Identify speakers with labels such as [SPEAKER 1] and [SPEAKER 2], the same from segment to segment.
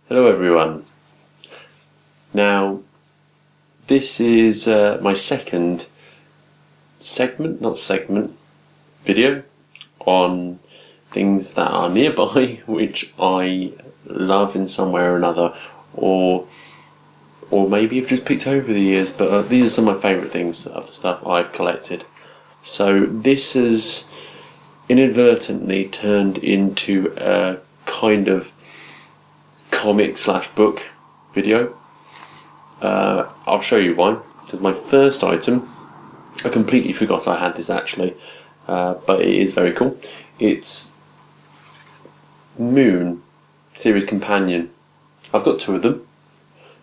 [SPEAKER 1] Hello everyone. Now, this is my second video on things that are nearby, which I love in some way or another, or maybe have just picked over the years, but these are some of my favourite things of the stuff I've collected. So this has inadvertently turned into a kind of comic/book video. I'll show you why. Because my first item, I completely forgot I had this actually, but it is very cool. It's Moon series companion. I've got two of them.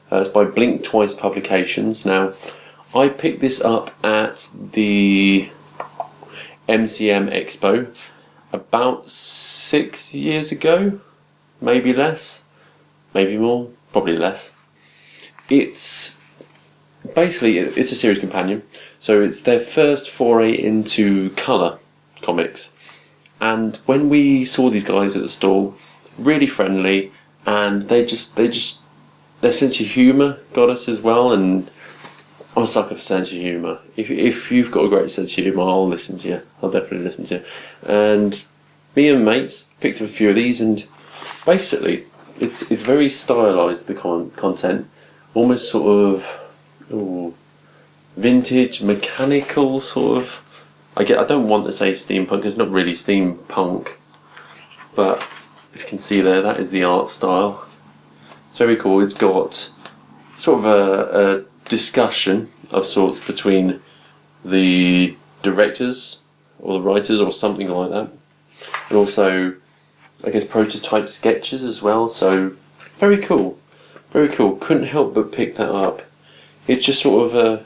[SPEAKER 1] It's by Blink Twice Publications. Now, I picked this up at the MCM Expo about 6 years ago, maybe less. Maybe more, probably less. It's basically, it's a series companion, so it's their first foray into colour comics. And when we saw these guys at the stall, really friendly, and their sense of humour got us as well. And I'm a sucker for sense of humour. If you've got a great sense of humour, I'll listen to you. I'll definitely listen to you. And me and mates picked up a few of these, and basically, it's very stylised, the content, almost sort of vintage, mechanical sort of. I don't want to say steampunk, it's not really steampunk, but if you can see there, that is the art style. It's very cool. It's got sort of a discussion of sorts between the directors or the writers or something like that, and also I guess prototype sketches as well, so very cool. Very cool. Couldn't help but pick that up. It's just sort of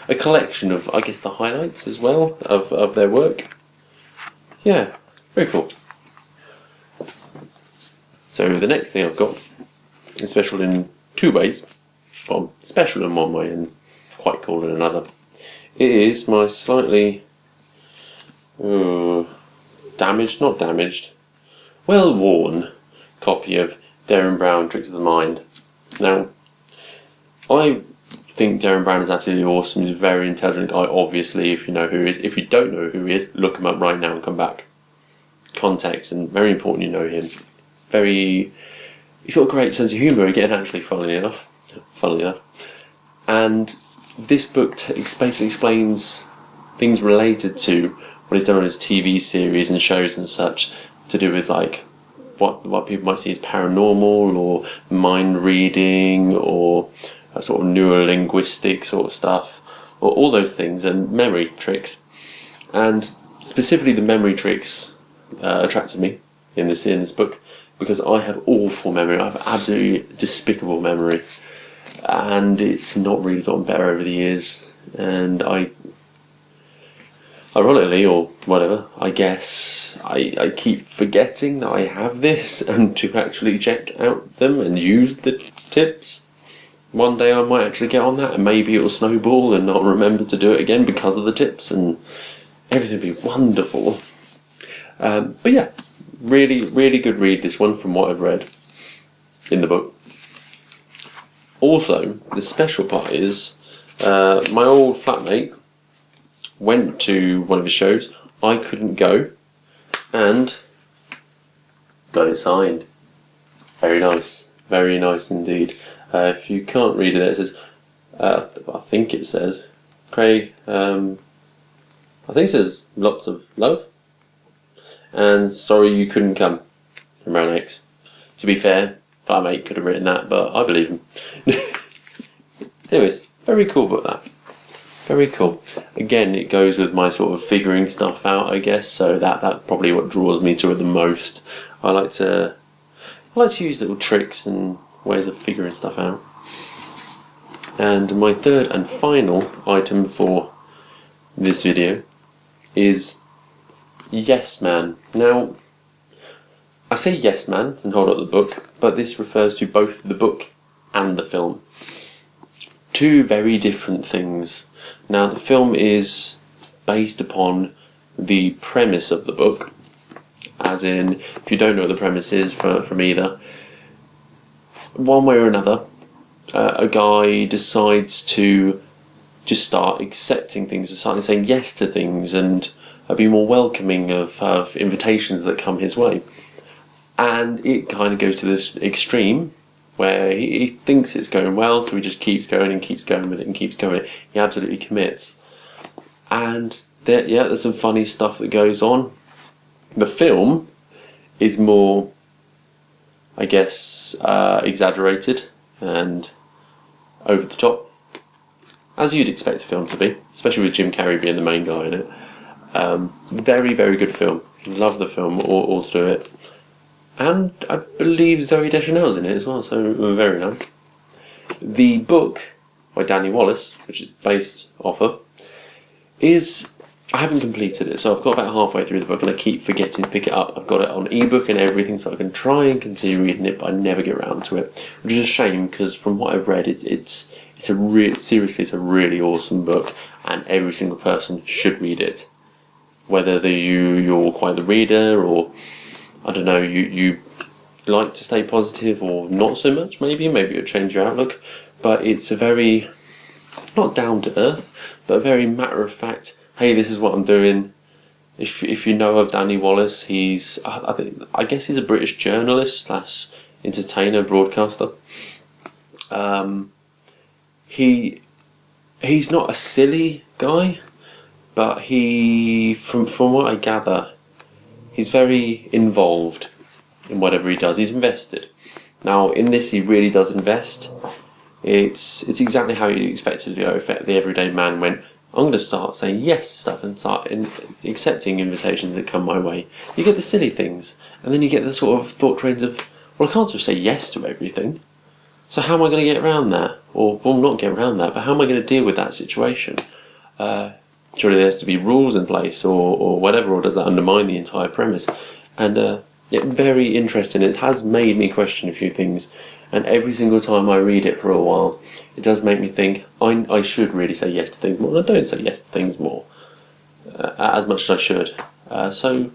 [SPEAKER 1] a collection of, I guess, the highlights as well of their work. Yeah, very cool. So the next thing I've got is special in two ways. Well, special in one way and quite cool in another. It is my slightly well-worn copy of Derren Brown, Tricks of the Mind. Now, I think Derren Brown is absolutely awesome. He's a very intelligent guy, obviously, if you know who he is. If you don't know who he is, look him up right now and come back. Context, and very important you know him. He's got a great sense of humour again, actually, funnily enough. And this book basically explains things related to what he's done on his TV series and shows and such, to do with like what people might see as paranormal or mind reading or sort of neurolinguistic sort of stuff, or all those things, and memory tricks. And specifically the memory tricks attracted me in this book, because I have awful memory. I have absolutely despicable memory, and it's not really gotten better over the years. And ironically, or whatever, I guess, I keep forgetting that I have this and to actually check out them and use the tips. One day I might actually get on that, and maybe it'll snowball and I'll remember to do it again because of the tips, and everything will be wonderful. But yeah, really, really good read, this one, from what I've read in the book. Also, the special part is, my old flatmate went to one of his shows. I couldn't go, and got it signed. Very nice indeed. If you can't read it says, I think it says, Craig, I think it says lots of love, and sorry you couldn't come, from Brown X. To be fair, flatmate could have written that, but I believe him. Anyways, very cool book, that. Very cool. Again, it goes with my sort of figuring stuff out, I guess, so that's probably what draws me to it the most. I like to use little tricks and ways of figuring stuff out. And my third and final item for this video is Yes Man. Now, I say Yes Man and hold up the book, but this refers to both the book and the film. Two very different things. Now, the film is based upon the premise of the book, as in, if you don't know what the premise is from either, one way or another, a guy decides to just start accepting things, and start saying yes to things, and be more welcoming of invitations that come his way. And it kind of goes to this extreme where he thinks it's going well, so he just keeps going and keeps going with it and keeps going. He absolutely commits. And there's some funny stuff that goes on. The film is more, I guess, exaggerated and over the top, as you'd expect a film to be, especially with Jim Carrey being the main guy in it. Very, very good film. Love the film all to do it. And I believe Zoe Deschanel's in it as well, so very nice. The book by Danny Wallace, which is based off of, I haven't completed it, so I've got about halfway through the book and I keep forgetting to pick it up. I've got it on ebook and everything, so I can try and continue reading it, but I never get around to it, which is a shame because from what I've read, it's a really awesome book, and every single person should read it. Whether you're quite the reader, or I don't know, you like to stay positive or not so much, maybe it'll change your outlook. But it's a very, not down to earth, but a very matter of fact, hey, this is what I'm doing. If you know of Danny Wallace, I guess he's a British journalist / entertainer, broadcaster. He's not a silly guy, but from what I gather, he's very involved in whatever he does. He's invested. Now, in this, he really does invest. It's exactly how you expect it to go. The everyday man went, I'm going to start saying yes to stuff and start accepting invitations that come my way. You get the silly things, and then you get the sort of thought trains of, well, I can't just say yes to everything. So how am I going to get around that? Or, well, not get around that, but how am I going to deal with that situation? Surely there has to be rules in place or whatever, or does that undermine the entire premise? And very interesting. It has made me question a few things, and every single time I read it for a while, it does make me think I should really say yes to things more, and I don't say yes to things more as much as I should. So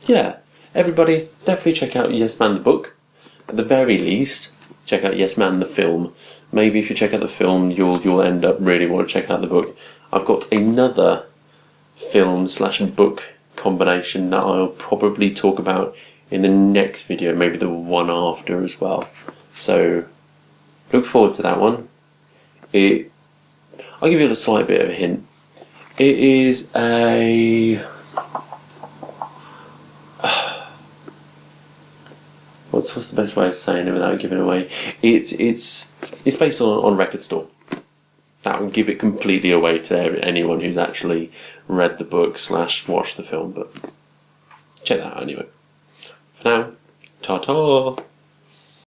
[SPEAKER 1] yeah, everybody definitely check out Yes Man the book. At the very least, check out Yes Man the film. Maybe if you check out the film, you'll end up really want to check out the book. I've got another film/book combination that I'll probably talk about in the next video, maybe the one after as well. So look forward to that one. I'll give you a slight bit of a hint. It is what's the best way of saying it without giving away? It's based on Record Store. That will give it completely away to anyone who's actually read the book / watched the film, but check that out anyway. For now, ta-ta!